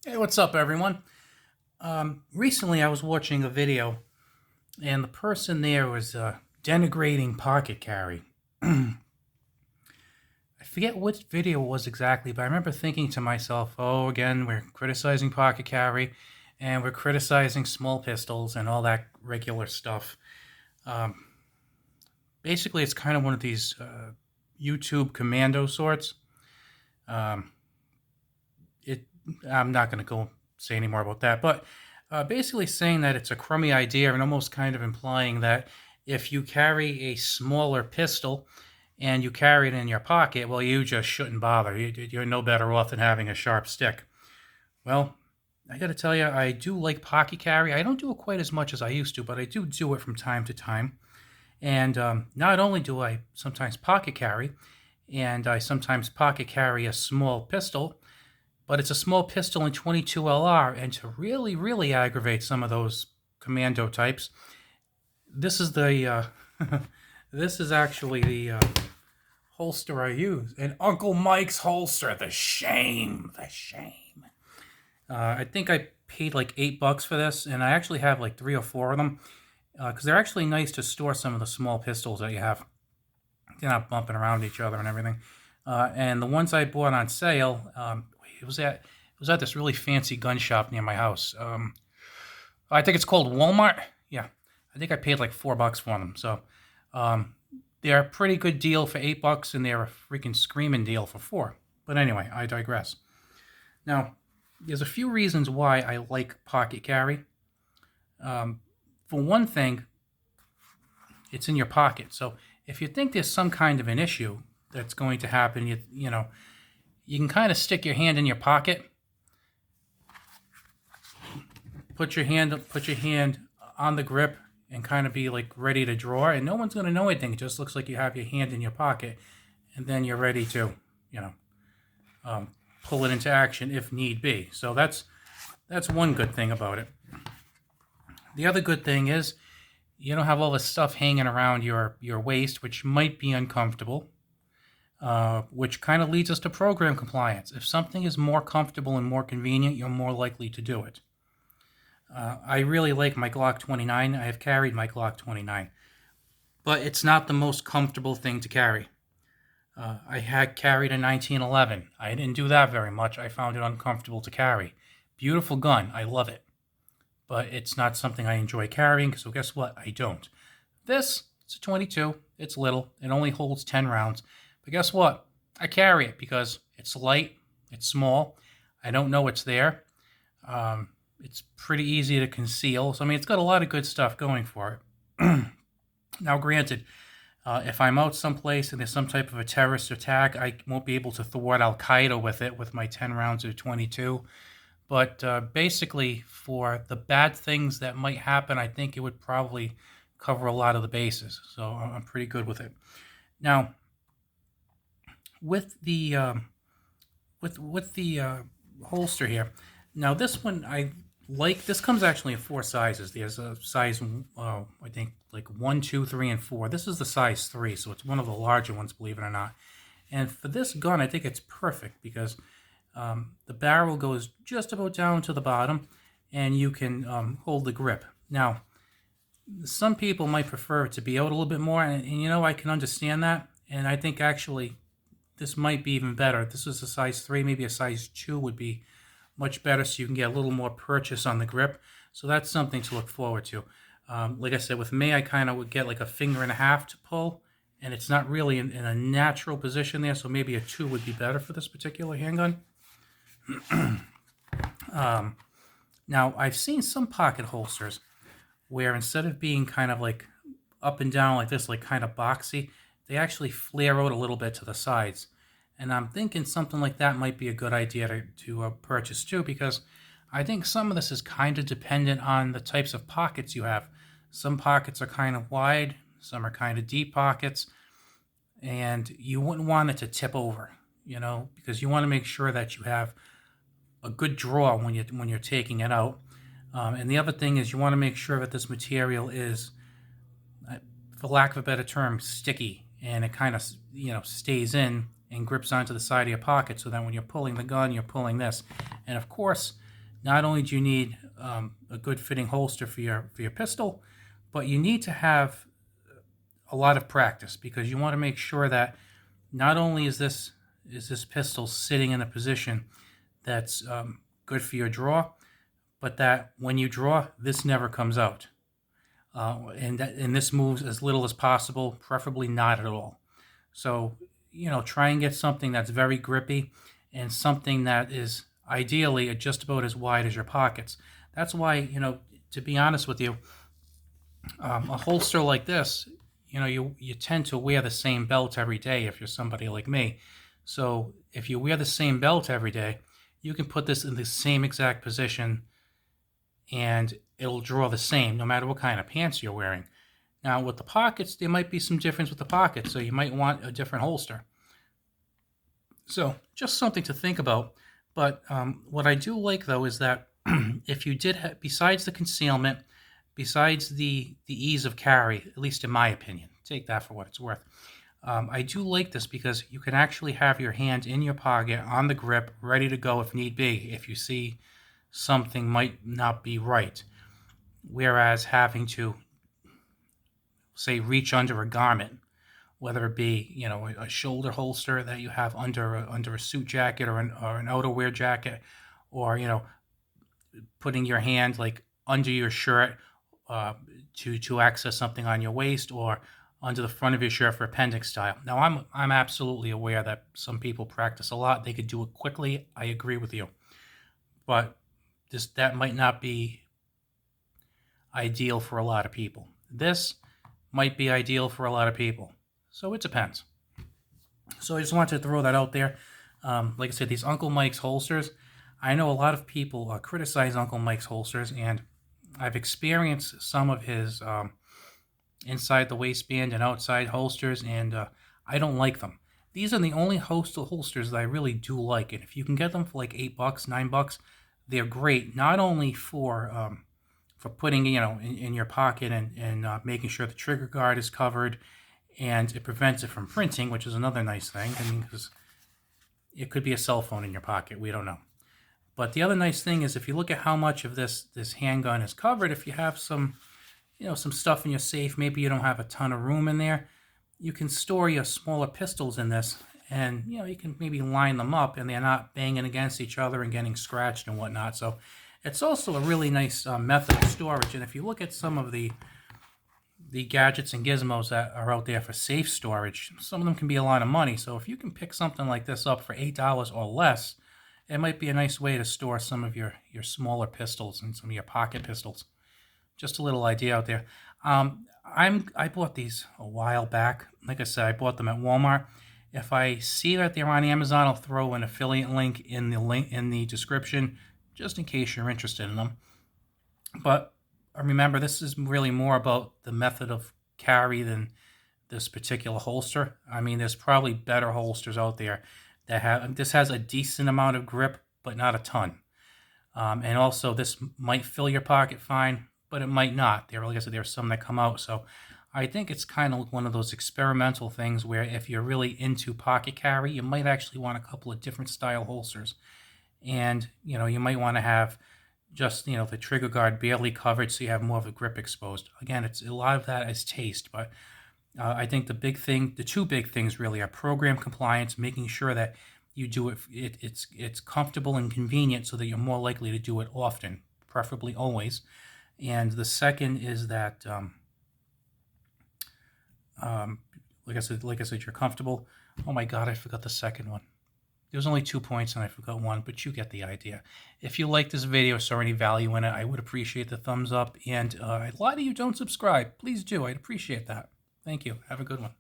Hey, what's up, everyone? Recently, I was watching a video, and the person there was denigrating pocket carry. I forget which video it was exactly, but I remember thinking to myself, oh, again, we're criticizing pocket carry, and we're criticizing small pistols and all that regular stuff. Um, Basically, it's kind of one of these YouTube commando sorts. Um, it I'm not going to go say any more about that, but basically saying that it's a crummy idea and almost kind of implying that if you carry a smaller pistol and you carry it in your pocket, well, you just shouldn't bother. You're no better off than having a sharp stick. Well, I got to tell you, I do like pocket carry. I don't do it quite as much as I used to, but I do it from time to time. And not only do I sometimes pocket carry, and I sometimes pocket carry a small pistol, but it's a small pistol in 22 LR, and to really, really aggravate some of those commando types, this is the this is actually the holster I use, and Uncle Mike's holster. The shame, the shame. I think I paid like $8 for this, and I actually have like 3 or 4 of them because they're actually nice to store some of the small pistols that you have. They're not bumping around each other and everything. And the ones I bought on sale, it was at this really fancy gun shop near my house. I think it's called Walmart. Yeah, I think I paid like $4 for them. So um, they're a pretty good deal for $8, and they're a freaking screaming deal for 4. But anyway, I digress. Now, there's a few reasons why I like pocket carry. Um, for one thing, it's in your pocket. So if you think there's some kind of an issue that's going to happen, you can kind of stick your hand in your pocket, put your hand on the grip, and kind of be like ready to draw, and no one's going to know anything. It just looks like you have your hand in your pocket, and then you're ready to, you know, pull it into action if need be. So that's one good thing about it. The other good thing is you don't have all this stuff hanging around your waist, which might be uncomfortable. Which kind of leads us to program compliance. If something is more comfortable and more convenient, you're more likely to do it. I really like my Glock 29. I have carried my Glock 29, but it's not the most comfortable thing to carry. I had carried a 1911. I didn't do that very much. I found it uncomfortable to carry. Beautiful gun. I love it. But it's not something I enjoy carrying, so guess what? I don't. This, it's a 22. It's little. It only holds 10 rounds. But guess what? I carry it because it's light, it's small. I don't know it's there. It's pretty easy to conceal. So, I mean, it's got a lot of good stuff going for it. Now, granted, if I'm out someplace and there's some type of a terrorist attack, I won't be able to thwart Al Qaeda with it with my 10 rounds of 22. But basically, for the bad things that might happen, I think it would probably cover a lot of the bases. So I'm pretty good with it. Now, with the holster here. Now this one I like. This comes actually in 4 sizes. There's a size I think like 1, 2, 3, and 4. This is the size 3, so it's one of the larger ones, believe it or not. And for this gun, I think it's perfect because the barrel goes just about down to the bottom, and you can hold the grip. Now, some people might prefer it to be out a little bit more, and I can understand that. And I think actually this might be even better. This is a size 3, maybe a size 2 would be much better, so you can get a little more purchase on the grip. So that's something to look forward to. Like I said, with me, I kind of would get like a finger and a half to pull, and it's not really in a natural position there, so maybe a 2 would be better for this particular handgun. Now, I've seen some pocket holsters where instead of being kind of like up and down like this, like kind of boxy, they actually flare out a little bit to the sides. And I'm thinking something like that might be a good idea to purchase too, because I think some of this is kind of dependent on the types of pockets you have. Some pockets are kind of wide, some are kind of deep pockets, and you wouldn't want it to tip over, because you want to make sure that you have a good draw when you're taking it out. And the other thing is you want to make sure that this material is, for lack of a better term, sticky, and it kind of stays in and grips onto the side of your pocket, so that when you're pulling the gun, you're pulling this. And of course, not only do you need a good fitting holster for your pistol, but you need to have a lot of practice, because you want to make sure that not only is this pistol sitting in a position that's good for your draw, but that when you draw, this never comes out. And this moves as little as possible, preferably not at all. So, try and get something that's very grippy and something that is ideally just about as wide as your pockets. That's why, to be honest with you, a holster like this, you tend to wear the same belt every day if you're somebody like me. So if you wear the same belt every day, you can put this in the same exact position and it'll draw the same no matter what kind of pants you're wearing. Now with the pockets, there might be some difference with the pockets, so you might want a different holster. So just something to think about. But what I do like though is that if you did, besides the concealment, besides the ease of carry, at least in my opinion, take that for what it's worth, I do like this because you can actually have your hand in your pocket on the grip, ready to go if need be, if you see something might not be right. Whereas having to, say, reach under a garment, whether it be, a shoulder holster that you have under a suit jacket or an outerwear jacket, or, putting your hand like under your shirt to access something on your waist, or under the front of your shirt for appendix style. Now, I'm absolutely aware that some people practice a lot. They could do it quickly. I agree with you. But that might not be ideal for a lot of people. This might be ideal for a lot of people. So it depends. So I just wanted to throw that out there. Like I said, these Uncle Mike's holsters, I know a lot of people criticize Uncle Mike's holsters, and I've experienced some of his inside the waistband and outside holsters, and I don't like them. These are the only holsters that I really do like, and if you can get them for like $8, $9, they're great. Not only for putting in your pocket and making sure the trigger guard is covered, and it prevents it from printing, which is another nice thing. I mean, because it could be a cell phone in your pocket, we don't know. But the other nice thing is if you look at how much of this handgun is covered, if you have some some stuff in your safe, maybe you don't have a ton of room in there, you can store your smaller pistols in this, and you can maybe line them up and they're not banging against each other and getting scratched and whatnot. So it's also a really nice method of storage. And if you look at some of the gadgets and gizmos that are out there for safe storage, some of them can be a lot of money. So if you can pick something like this up for $8 or less, it might be a nice way to store some of your smaller pistols and some of your pocket pistols. Just a little idea out there. I bought these a while back. Like I said, I bought them at Walmart. If I see that they're on Amazon, I'll throw an affiliate link in the description, just in case you're interested in them. But remember, this is really more about the method of carry than this particular holster. I mean, there's probably better holsters out there that have. This has a decent amount of grip, but not a ton. And also, this might fill your pocket fine, but it might not. Like I said, there's some that come out. So I think it's kind of one of those experimental things where if you're really into pocket carry, you might actually want a couple of different style holsters. And, you might want to have just, the trigger guard barely covered so you have more of the grip exposed. Again, it's a lot of that is taste, but I think the two big things really are program compliance, making sure that you do it's comfortable and convenient so that you're more likely to do it often, preferably always. And the second is that, like I said, you're comfortable. Oh my God, I forgot the second one. There's only 2 points and I forgot one, but you get the idea. If you like this video, saw any value in it, I would appreciate the thumbs up. And a lot of you don't subscribe. Please do. I'd appreciate that. Thank you. Have a good one.